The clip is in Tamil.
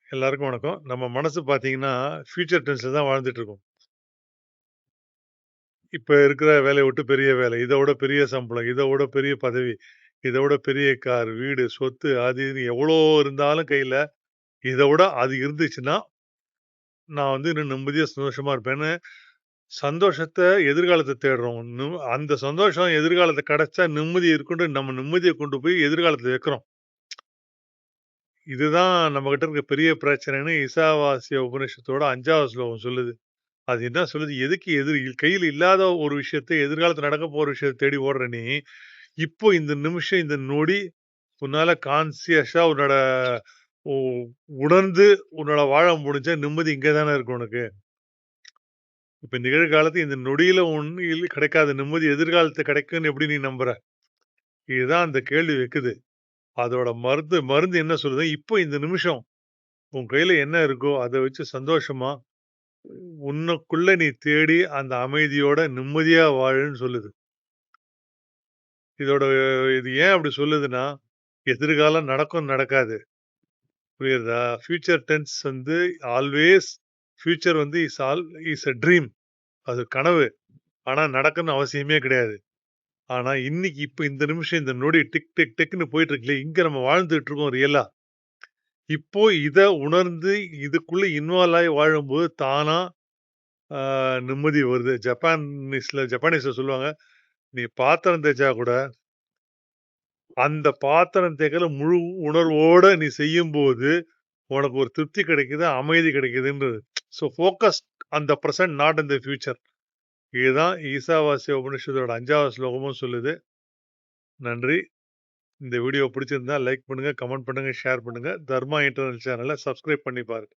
எல்லாருக்கும் வணக்கம். நம்ம மனசு பார்த்தீங்கன்னா, ஃபியூச்சர் டென்ஸ்ல தான் வாழ்ந்துட்டு இருக்கும். இப்ப இருக்கிற வேலைய விட்டு பெரிய வேலை, இத விட பெரிய சம்பளம், இத விட பெரிய பதவி, இத விட பெரிய கார், வீடு, சொத்து அது இது எவ்வளோ இருந்தாலும் கையில, இத விட அது இருந்துச்சுன்னா, நான் இன்னும் நிம்மதியா, சந்தோஷமா இருப்பேன்னு, சந்தோஷத்த எதிர்காலத்த தேடுறோம். அந்த சந்தோஷம் எதிர்காலத்த கிடைச்சா நிம்மதி இருக்குன்ட்டு நம்ம நிம்மதிய கொண்டு போய் எதிர்காலத்துல வைக்கிறோம். இதுதான் நம்மகிட்ட இருக்க பெரிய பிரச்சனைன்னு ஈசாவாசிய உபநிஷத்தோட 5வது ஸ்லோகம் சொல்லுது. அது என்ன சொல்லுது? எதுக்கு கையில இல்லாத ஒரு விஷயத்த எதிர்காலத்துல நடக்க போற விஷயத்த தேடி ஓடுற நீ, இப்போ இந்த நிமிஷம், இந்த நொடி உன்னால கான்ஷியஸா உன்னோட உ உணர்ந்து உன்னால வாழ முடிஞ்சா நிம்மதி இங்க தானே இருக்கு உனக்கு. இப்ப நிகழ்காலத்து இந்த நொடியில கிடைக்காத நிம்மதி எதிர்காலத்துல கிடைக்கும்னு எப்படி நீ நம்புற? இதுதான் அந்த கேள்வி வைக்குது. அதோட மருந்து மருந்து என்ன சொல்லுது? இப்போ இந்த நிமிஷம் உன் கையில என்ன இருக்கோ அத வச்சு சந்தோஷமா உன்னுக்குள்ள நீ தேடி அந்த அமைதியோட நிம்மதியா வாழுன்னு சொல்லுது. இதோட இது ஏன் அப்படி சொல்லுதுன்னா, எதிர்காலம் நடக்கும், நடக்காது. புரியுதா? Future tense always future is a dream. அது கனவு. ஆனா நடக்கும்னு அவசியமே கிடையாது. ஆனா இன்னைக்கு இப்ப இந்த நிமிஷம், இந்த நொடி டிக், டிக், டிக்ன்னு போயிட்டு இருக்குல்ல, இங்க நம்ம வாழ்ந்துட்டு இருக்கோம் ரியலா. இப்போ இத உணர்ந்து இதுக்குள்ள இன்வால்வ் ஆயி வாழும்போது தானா ஆ நிம்மதி வருது. ஜப்பானீஸ்ல சொல்லுவாங்க, "நீ பாத்திரம் தேய்ச்சா கூட அந்த பாத்திரம் தேய்க்கிற முழு உணர்வோட நீ செய்யும்போது, உனக்கு ஒரு திருப்தி கிடைக்குது, அமைதி கிடைக்குதுன்றது. So focus on the present not in the future. இதுதான் ஈசாவாஸ்ய உபனிஷத்தோட 5வது ஸ்லோகமும் சொல்லுது. நன்றி. இந்த வீடியோ பிடிச்சிருந்தா லைக் பண்ணுங்க, கமெண்ட் பண்ணுங்க, ஷேர் பண்ணுங்க. தர்மா இன்டர்நெட் சேனல சப்ஸ்கிரைப் பண்ணி பாருங்க.